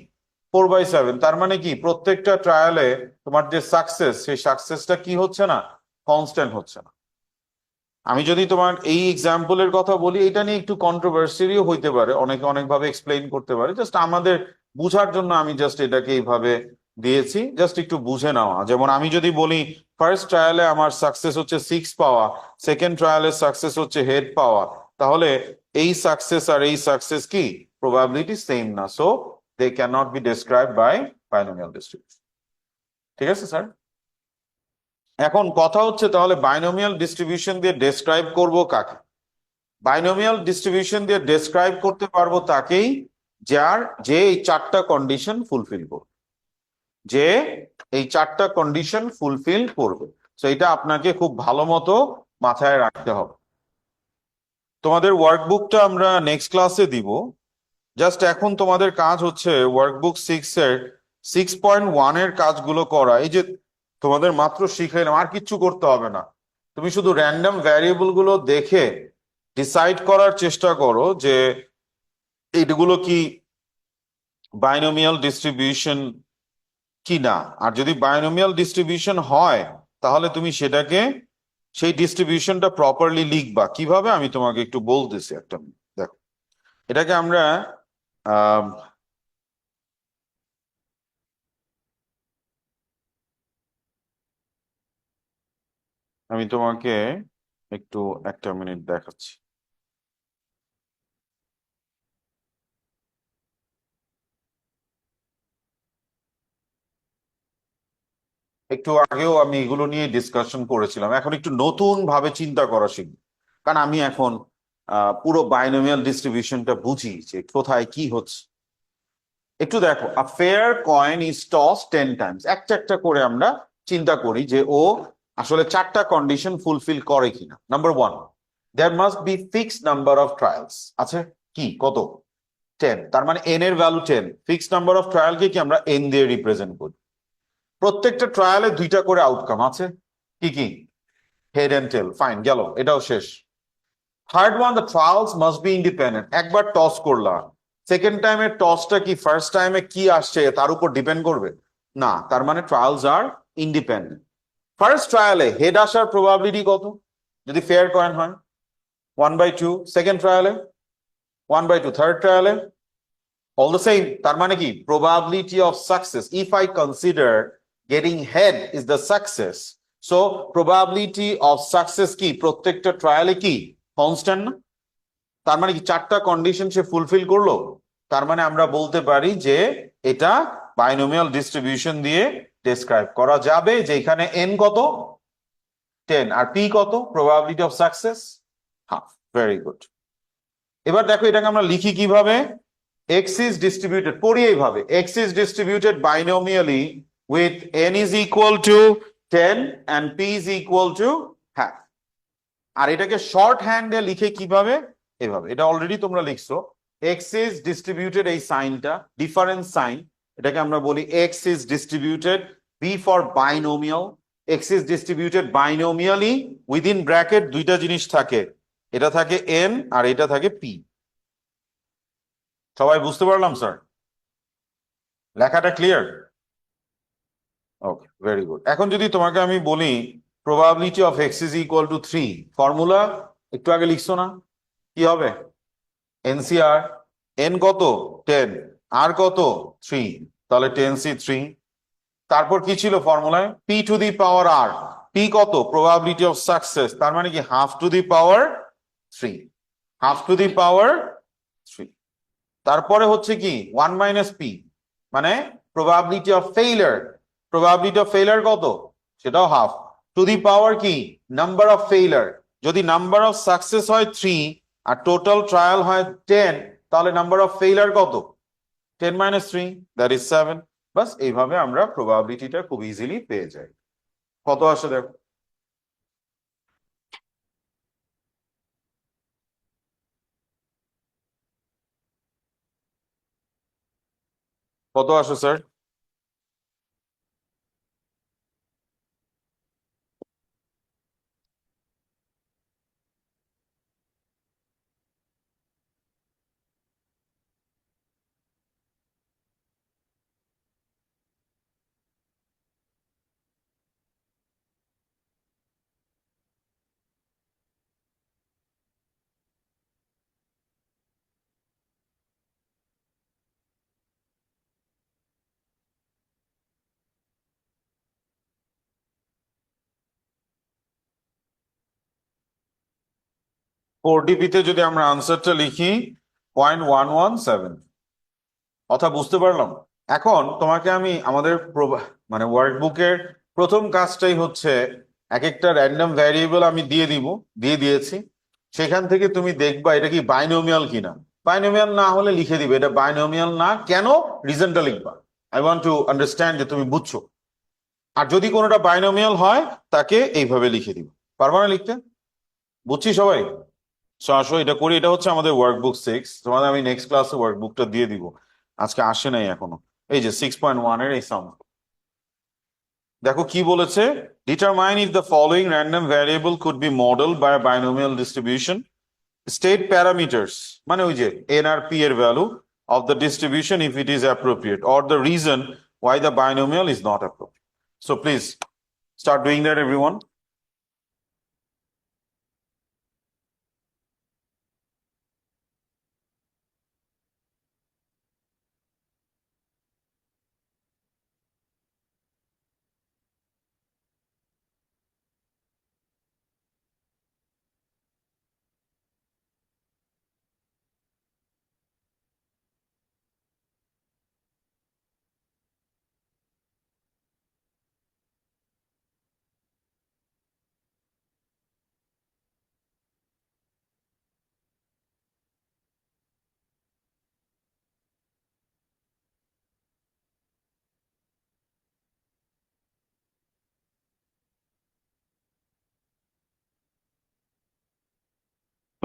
4/7। তার মানে কি প্রত্যেকটা ট্রায়ালে তোমার যে সাকসেস, সেই সাকসেসটা কি হচ্ছে না, কনস্ট্যান্ট হচ্ছে না। আমি যদি তোমার এই এক্সাম্পলের কথা বলি, এটা নিয়ে একটু কন্ট্রোভার্সিও হইতে পারে, অনেকে অনেকভাবে এক্সপ্লেইন করতে পারে, জাস্ট আমাদের বুঝার জন্য আমি জাস্ট এটাকে এইভাবে দিয়েছি, জাস্ট একটু বুঝে নেওয়া। যেমন আমি যদি বলি ফার্স্ট ট্রায়ালে আমার সাকসেস হচ্ছে 6 পাওয়া, সেকেন্ড ট্রায়ালের সাকসেস হচ্ছে হেড পাওয়া, তাহলে এই সাকসেস আর এই সাকসেস কি প্রবাবিলিটি সেম না, so they can not be describe by binomial distribution. ঠিক আছে স্যার? এখন কথা হচ্ছে তাহলে বাইনোমিয়াল ডিস্ট্রিবিউশন দিয়ে ডেসক্রাইব করব কাকে? বাইনোমিয়াল ডিস্ট্রিবিউশন দিয়ে ডেসক্রাইব করতে পারবো তাকেই যে এই 4টা কন্ডিশন ফুলফিল করবে, যে এই 4টা কন্ডিশন ফুলফিল করবে। তো এটা আপনাকে খুব ভালো মতো মাথায় রাখতে হবে। তোমাদের ওয়ার্কবুকটা আমরা নেক্সট ক্লাসে দিব। জাস্ট এখন তোমাদের কাজ হচ্ছে ওয়ার্কবুক 6 এর কাজগুলো করা। এই যে তোমাদের মাত্র শিখাইলাম, আর কিচ্ছু করতে হবে না, তুমি শুধু র্যান্ডম ভ্যারিয়েবল গুলো দেখে ডিসাইড করার চেষ্টা করো যে এইগুলো কি বাইনোমিয়াল ডিস্ট্রিবিউশন কি না। আর যদি বাইনোমিয়াল ডিস্ট্রিবিউশন হয়, তাহলে তুমি সেটাকে, সেই ডিস্ট্রিবিউশনটা প্রপারলি লিখবা কিভাবে, আমি তোমাকে একটু বলতেছি একটা minute। দেখো, এটাকে আমরা আহ আমি তোমাকে একটু একটা মিনিট দেখাচ্ছি। একটু আগেও আমি এগুলো নিয়ে ডিসকাশন করেছিলাম, এখন একটু নতুন ভাবে চিন্তা করা শিখবো, কারণ আমি এখন পুরো বাইনোমিয়াল ডিস্ট্রিবিউশনটা বুঝি যে কোথায় কি হচ্ছে। একটু দেখো, a fair coin is tossed 10 times, একটা একটা করে আমরা চিন্তা করি যে ও আসলে চারটা কন্ডিশন ফুলফিল করে কিনা। Number one, there must be fixed number of trials, আছে কি কত, 10, তার মানে n এর ভ্যালু 10, ফিক্সড নাম্বার অফ ট্রায়ালকে কি আমরা n দিয়ে রিপ্রেজেন্ট করি। প্রত্যেকটা ট্রায়ালে দুইটা করে আউটকাম আছে, কি কি, হেড এন্ড টেল, ফাইন গেল, এটাও শেষ। Third one, the trials must be independent, একবার টস করলাম, সেকেন্ড টাইমের টসটা কি ফার্স্ট টাইমে কি আসছে তার উপর ডিপেন্ড করবে না, তার মানে ট্রায়ালস আর ইন্ডিপেন্ডেন্ট। ফার্স্ট ট্রায়ালে হেড আসার প্রবাবিলিটি কত, যদি ফেয়ার কয়েন হয়, 1/2, সেকেন্ড ট্রায়ালে 1/2, থার্ড ট্রায়ালে all the same, তার মানে কি probability of success, if I consider getting head is the success, so probability of success কি প্রত্যেকটা ট্রায়ালে কি কনস্ট্যান্ট না, তার মানে কি চারটা কন্ডিশন সে ফুলফিল করলো, তার মানে আমরা বলতে পারি যে এটা বাইনোমিয়াল ডিস্ট্রিবিউশন দিয়ে ডেসক্রাইব করা যাবে, যেখানে n কত 10 আর p কত probability of success half. Very good. এবার দেখো এটাকে আমরা লিখি কিভাবে, x is distributed, পড়ি এইভাবে, x is distributed binomially with n is equal to 10 and p is equal to half। আর এটাকে শর্ট হ্যান্ডে লিখে কিভাবে, এভাবে, এটা অলরেডি তোমরা লিখছো, x is distributed, এই সাইনটা ডিফারেন্স সাইন, এটাকে আমরা বলি x is distributed, b for binomial, x is distributed binomially, within bracket দুইটা জিনিস থাকে, এটা থাকে n আর এটা থাকে p। সবাই বুঝতে পারলাম স্যার, লেখাটা ক্লিয়ার? ওকে, ভেরি গুড। এখন যদি তোমাকে আমি বলি probability of x is equal two 3, formula একটু আগে লিখছো না, কি হবে, এনসিআর, এন কত 10, আর কত 3, তাহলে 10c3। তারপর কি ছিল ফর্মুলায়, p to the power r, p কত প্রবাবিলিটি অফ সাকসেস, তার মানে কি half to the power 3, half to the power 3। তারপরে হচ্ছে কি 1 মাইনাস পি, মানে probability of failure, probability of failure কত, সেটাও হাফ টু দি পাওয়ার কি নাম্বার অফ ফেইলিয়ার, যদি নাম্বার অফ সাকসেস হয় 3 আর টোটাল ট্রায়াল হয় 10, তাহলে নাম্বার অফ ফেইলিয়ার কত, 10 মাইনাস 3, দ্যাট ইজ 7। বাস এইভাবে আমরা প্রবাবিলিটিটা খুব ইজিলি পেয়ে যাই। কত আসে দেখো, কত আসে স্যার? ওটিপিতে যদি আমরা আনসারটা লিখি 0.117, কথা বুঝতে পারলাম? এখন তোমাকে আমি আমাদের মানে ওয়ার্কবুকের প্রথম কাজটাই হচ্ছে এক একটা র্যান্ডম ভ্যারিয়েবল আমি দিয়ে দিয়েছি, সেখান থেকে তুমি দেখবা এটা কি বাইনোমিয়াল কিনা, বাইনোমিয়াল না হলে লিখে দিবে এটা বাইনোমিয়াল না, কেন, রিজনটা লিখবা, আই ওয়ান্ট টু আন্ডারস্ট্যান্ড যে তুমি বুঝছো। আর যদি কোনোটা বাইনোমিয়াল হয় তাকে এইভাবে লিখে দিবে, পারবা না লিখতে, বুঝছি সবাই? So, আসো এটা করি, এটা হচ্ছে আমাদের ওয়ার্কবুক 6, তোমাদের আমি নেক্সট ক্লাসে ওয়ার্কবুকটা দিয়ে দিব, আজকে আসে নাই এখনো। এই যে 6.1 এর এই সাম, দেখো কি বলেছে, determine if the following random variable could be model by binomial distribution, state parameters, মানে ওই যে এন আর পি এর value of the distribution if it is appropriate, or the reason why the binomial is not appropriate. So please start doing that everyone.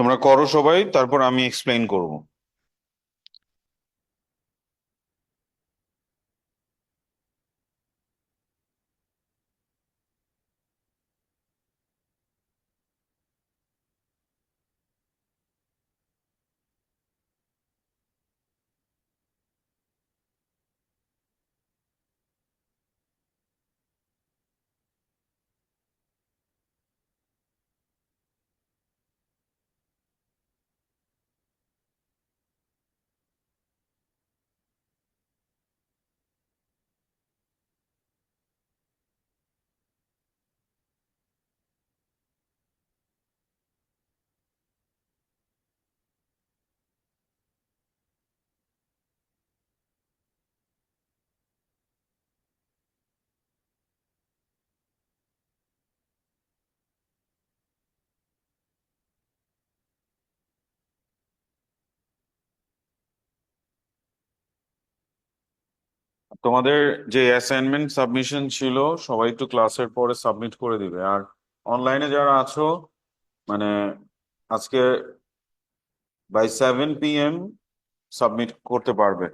তোমরা করো সবাই, তারপর আমি এক্সপ্লেইন করব। তোমাদের যে অ্যাসাইনমেন্ট সাবমিশন ছিল, সবাই একটু ক্লাসের পরে সাবমিট করে দিবে। আর অনলাইনে যারা আছো, মানে আজকে বাই 7 PM সাবমিট করতে পারবে।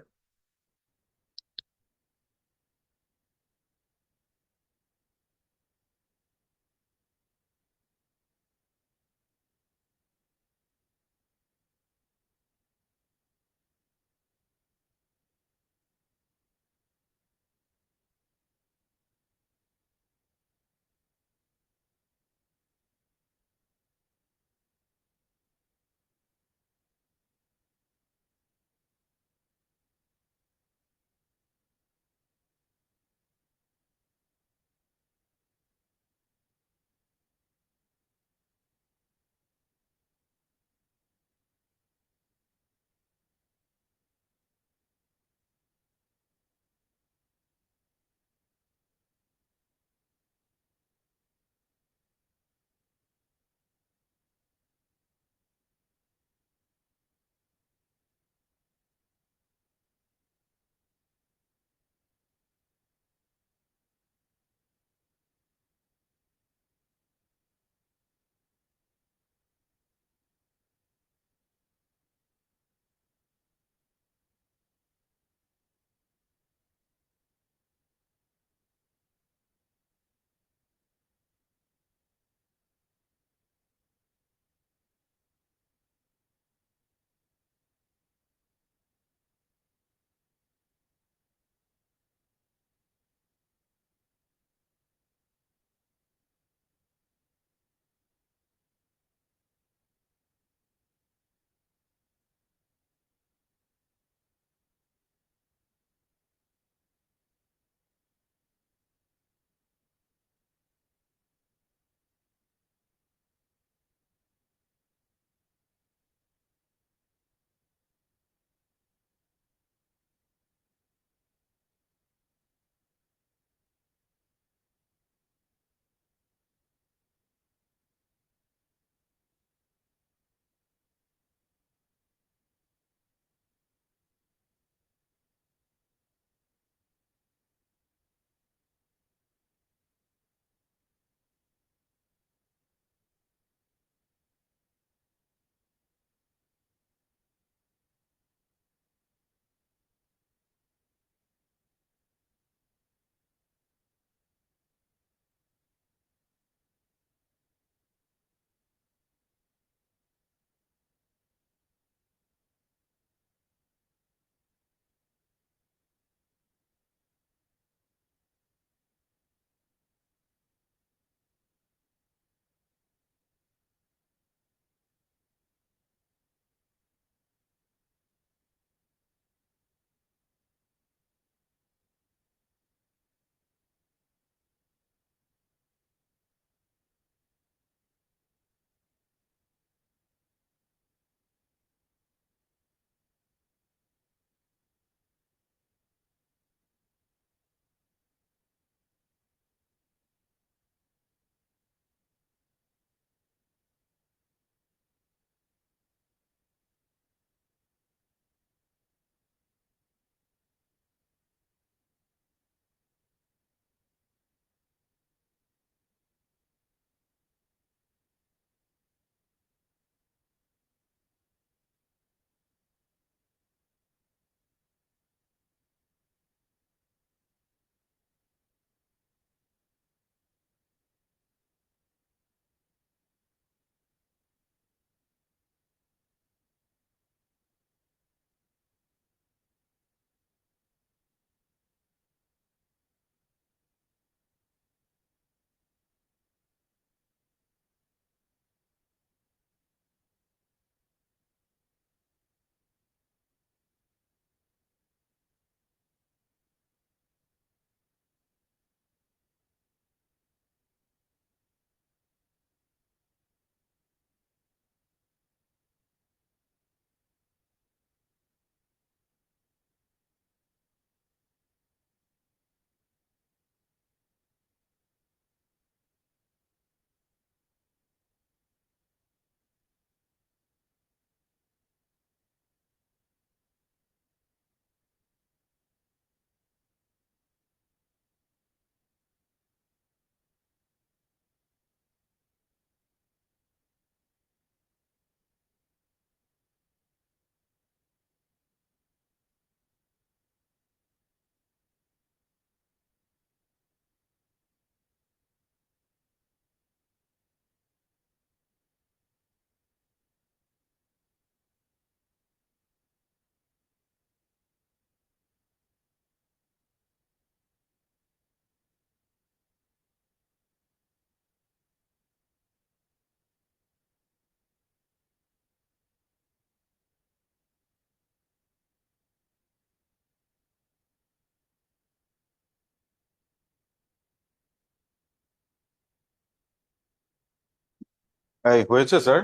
এই হয়েছে স্যার,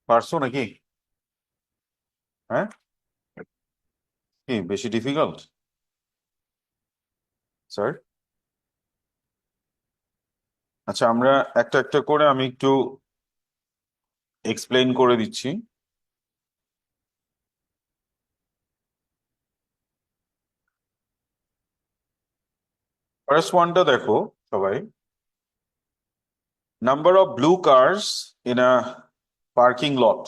পারছো নাকি? হ্যাঁ, কি বেশি ডিফিকাল্ট স্যার? আচ্ছা, আমরা একটা একটা করে আমি একটু এক্সপ্লেইন করে দিচ্ছি। ফার্স্ট ওয়ানটা দেখো সবাই, number of blue cars in a parking lot.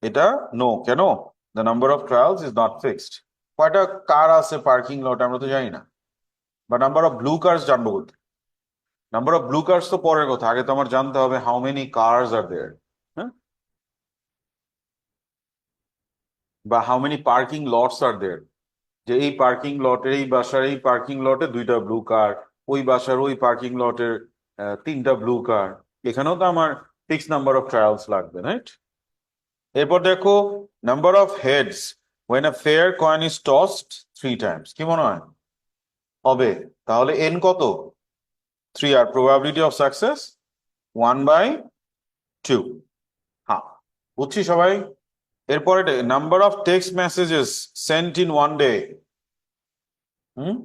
এটা নো, কেন? The number of trials is not fixed. কয়টা কার আছে পার্কিং লট আমরা তো জানি না, বা নাম্বার অফ ব্লু কার্স জানবো বলতে। নাম্বার অফ ব্লু কার্স তো পরের কথা, আগে তো আমার জানতে হবে হাউ মেনি কার্স আর দেয়ার, হ্যাঁ, বা হাউ মেনি পার্কিং লটস আর দেয়ার। যে এই পার্কিং লটের, এই বাসার এই পার্কিং লটে 2টা ব্লু কার, ওই বাসার ওই পার্কিং লটের 3টা ব্লু কার। এখানেও তো আমার ফিক্স নাম্বার অফ ট্রায়ালস লাগবে, রাইট? এরপর দেখো, number of heads when a fair coin is tossed 3 times, কি মনে হয় হবে? তাহলে n কত? 3, আর probability of success 1/2। হ্যাঁ, বুঝছি সবাই? এরপরে number of text messages sent in one day. হুম,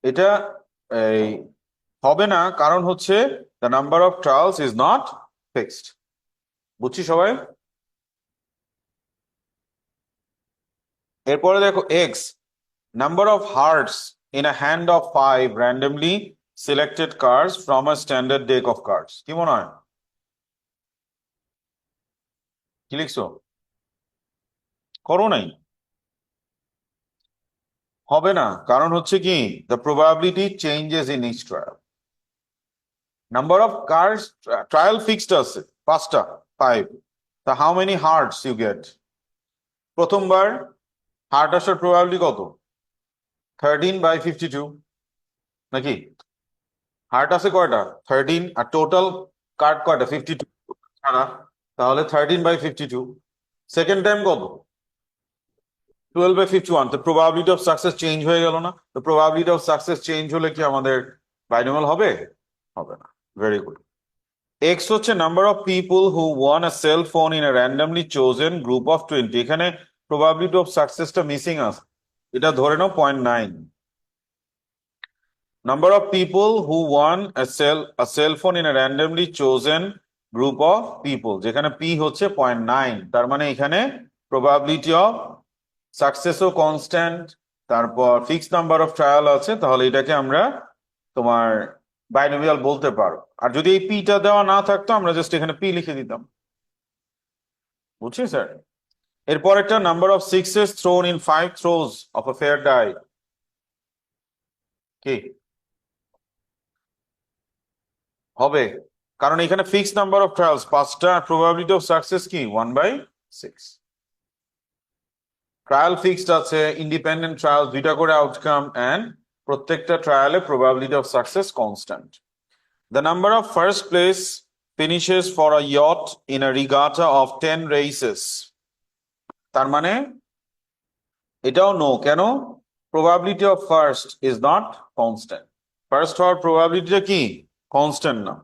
এটা এই হবে না, কারণ হচ্ছে the number of trials is not fixed. বুঝছি সবাই? এরপরে দেখো x, number of hearts in a hand of 5 randomly selected cards from a standard deck of cards, কি মনে হয়? কি লিখছো? করো নাই? হবে না, কারণ হচ্ছে কি, the probability changes in each trial. Number of cards trial fixed আছে 5টা, 5। তা how many hearts you get? প্রথমবার হার্ট আসার প্রবাবিলিটি কত? 13/52, নাকি? হার্ট আছে কয়টা? 13, আর টোটাল কার্ড কয়টা? 52 ছাড়া, তাহলে 13/52। সেকেন্ড টাইম কত? 12/51। তো প্রবাবিলিটি অফ সাকসেস চেঞ্জ হয়ে গেল না? তো প্রবাবিলিটি অফ সাকসেস চেঞ্জ হলে কি আমাদের বাইনোমিয়াল হবে? হবে না। Very good. এক্স হচ্ছে number of people who one a cell phone in a randomly chosen group of 20। এখানে প্রবাবিলিটি অফ সাকসেসটা মিসিং আছে, এটা ধরে নাও 0.9। Number of people who one a cell phone in a randomly chosen group of people, যেখানে P হচ্ছে 0.9। তার মানে এখানে probability of সাকসেসও constant, তারপর ফিক্সড নাম্বার অফ ট্রায়াল আছে, তাহলে এটাকে আমরা তোমার বাইনোমিয়াল বলতে পারো। আর যদি এই পিটা দেওয়া না থাকতো, আমরা জাস্ট এখানে পি লিখে দিতাম। বুঝছি স্যার? এরপর একটা, number of sixes thrown in 5 throws of a fair die, কি হবে? কারণ এখানে ফিক্সড নাম্বার অফ ট্রায়ালস 5টা, প্রবাবিলিটি অফ সাকসেস কি 1/6। ট্রায়াল ফিক্সড আছে, ইন্ডিপেন্ডেন্ট ট্রায়াল 2টা করে আউটকাম, এন্ড প্রত্যেকটা ট্রায়ালে probability of success constant. The number of first place finishes for a yacht in a regatta of 10 races. তার মানে এটাও নো, কেন? Probability of first is not constant. First হওয়ার প্রবাবিলিটিটা কি কনস্ট্যান্ট না।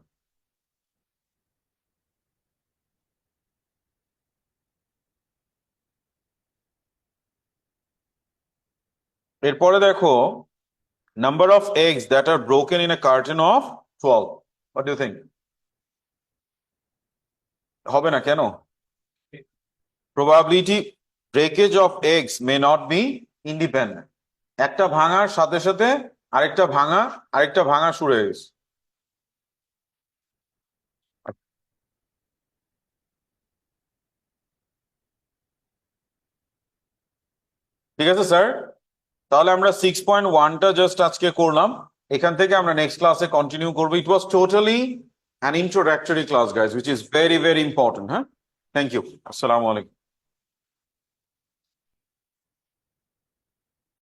এরপরে দেখো, number of eggs that are broken in a carton of 12. What do you think? হবে না, কেন? Probability breakage of eggs may not be independent. একটা ভাঙার সাথে সাথে আরেকটা ভাঙা শুরু হয়ে গেছে। ঠিক আছে স্যার, তাহলে আমরা 6.1টা জাস্ট আজকে করলাম। এখান থেকে আমরা নেক্সট ক্লাসে কন্টিনিউ করবো। It was totally an introductory class guys, which is very very important. হ্যাঁ, থ্যাংক ইউ। আসসালামু আলাইকুম।